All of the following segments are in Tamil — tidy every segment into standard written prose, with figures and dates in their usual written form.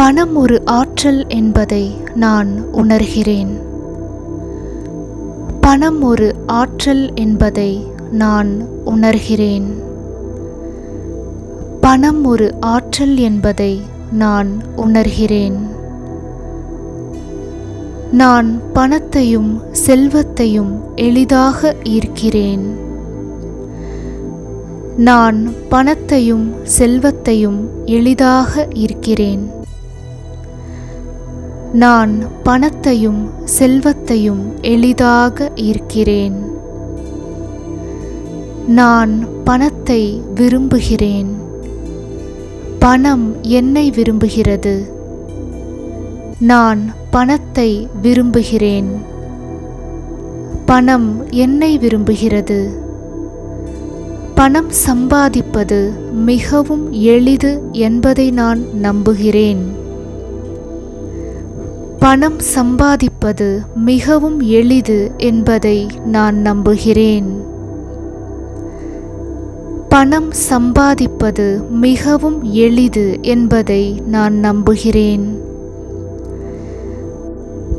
பணம் ஒரு ஆற்றல் என்பதை நான் உணர்கிறேன். பணம் ஒரு ஆற்றல் என்பதை நான் உணர்கிறேன். பணம் ஒரு ஆற்றல் என்பதை நான் உணர்கிறேன். நான் பணத்தையும் செல்வத்தையும் எளிதாக ஈர்க்கிறேன். நான் பணத்தையும் செல்வத்தையும் எளிதாக ஈர்க்கிறேன். நான் பணத்தையும் செல்வத்தையும் எளிதாக ஈர்க்கிறேன். நான் பணத்தை விரும்புகிறேன். பணம் என்னை விரும்புகிறது. நான் பணத்தை விரும்புகிறேன். பணம் என்னை விரும்புகிறது. பணம் சம்பாதிப்பது மிகவும் எளிது என்பதை நான் நம்புகிறேன். பணம் சம்பாதிப்பது மிகவும் எளிது என்பதை நான் நம்புகிறேன். பணம் சம்பாதிப்பது மிகவும் எளிது என்பதை நான் நம்புகிறேன்.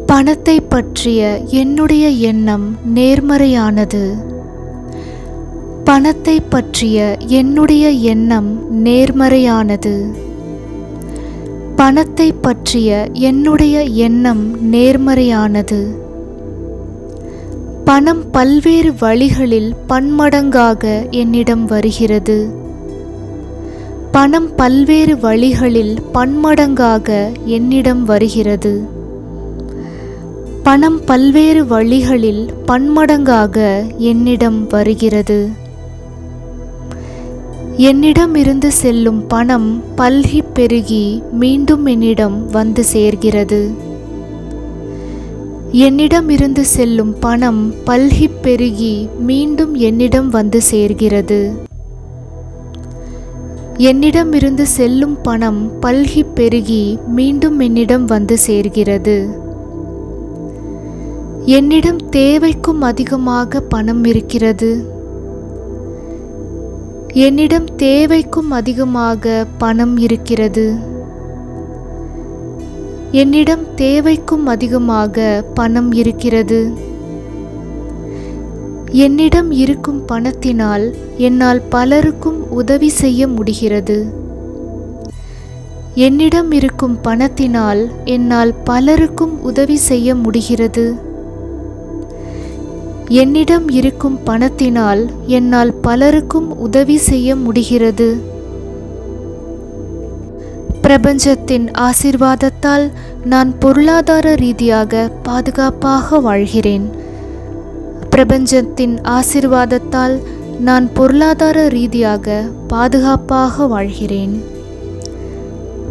பணத்தை பற்றிய என்னுடைய எண்ணம் நேர்மறையானது. பணத்தை பற்றிய என்னுடைய எண்ணம் நேர்மறையானது. பணத்தை பற்றிய என்னுடைய எண்ணம் நேர்மறையானது. பணம் பல்வேறு வழிகளில் பன்மடங்காக என்னிடம் வருகிறது. பணம் பல்வேறு வழிகளில் பன்மடங்காக என்னிடம் வருகிறது. பணம் பல்வேறு வழிகளில் பன்மடங்காக என்னிடம் வருகிறது. என்னிடம் இருந்து செல்லும் பணம் பல்கி பெருகி மீண்டும் என்னிடம் வந்து சேர்கிறது. என்னிடம் இருந்து செல்லும் பணம் பல்கி பெருகி மீண்டும் என்னிடம் வந்து சேர்கிறது. என்னிடம் இருந்து செல்லும் பணம் பல்கி பெருகி மீண்டும் என்னிடம் வந்து சேர்கிறது. என்னிடம் தேவைக்கும் அதிகமாக பணம் இருக்கிறது. என்னிடம் தேவைக்கும் அதிகமாக பணம் இருக்கிறது. என்னிடம் தேவைக்கும் அதிகமாக பணம் இருக்கிறது. என்னிடம் இருக்கும் பணத்தினால் என்னால் பலருக்கும் உதவி செய்ய முடிகிறது. என்னிடம் இருக்கும் பணத்தினால் என்னால் பலருக்கும் உதவி செய்ய முடிகிறது. என்னிடம் இருக்கும் பணத்தினால் என்னால் பலருக்கும் உதவி செய்ய முடிகிறது. பிரபஞ்சத்தின் ஆசீர்வாதத்தால் நான் பொருளாதார ரீதியாக பாதுகாப்பாக வாழ்கிறேன். பிரபஞ்சத்தின் ஆசீர்வாதத்தால் நான் பொருளாதார ரீதியாக பாதுகாப்பாக வாழ்கிறேன்.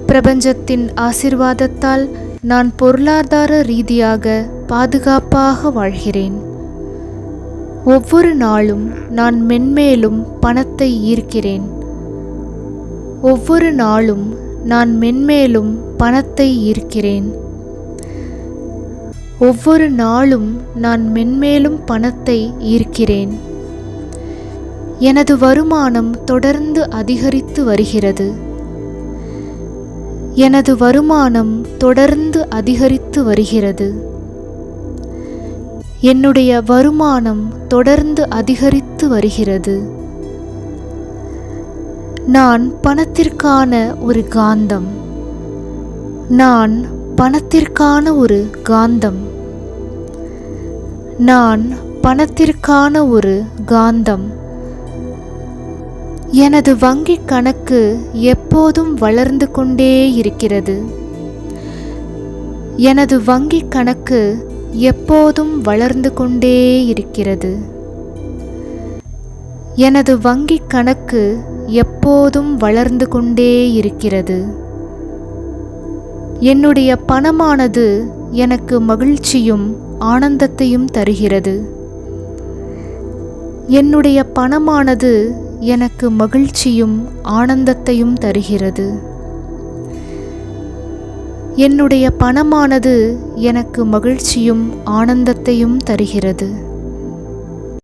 பிரபஞ்சத்தின் ஆசீர்வாதத்தால் நான் பொருளாதார ரீதியாக பாதுகாப்பாக வாழ்கிறேன். ஒவ்வொரு நாளும் நான் மென்மேலும் பணத்தை ஈர்க்கிறேன். ஒவ்வொரு நாளும் நான் மென்மேலும் பணத்தை ஈர்க்கிறேன். ஒவ்வொரு நாளும் நான் மென்மேலும் பணத்தை ஈர்க்கிறேன். எனது வருமானம் தொடர்ந்து அதிகரித்து வருகிறது. எனது வருமானம் தொடர்ந்து அதிகரித்து வருகிறது. என்னுடைய வருமானம் தொடர்ந்து அதிகரித்து வருகிறது. நான் பணத்திற்கான ஒரு காந்தம். நான் பணத்திற்கான ஒரு காந்தம். நான் பணத்திற்கான ஒரு காந்தம். எனது வங்கிக் கணக்கு எப்போதும் வளர்ந்து கொண்டே இருக்கிறது. எனது வங்கிக் கணக்கு எப்போதும் வளர்ந்து கொண்டே இருக்கிறது. எனது வங்கிக் கணக்கு எப்போதும் வளர்ந்து கொண்டே இருக்கிறது. என்னுடைய பணமானது எனக்கு மகிழ்ச்சியும் ஆனந்தத்தையும் தருகிறது. என்னுடைய பணமானது எனக்கு மகிழ்ச்சியும் ஆனந்தத்தையும் தருகிறது. என்னுடைய பணமானது எனக்கு மகிழ்ச்சியும் ஆனந்தத்தையும் தருகிறது.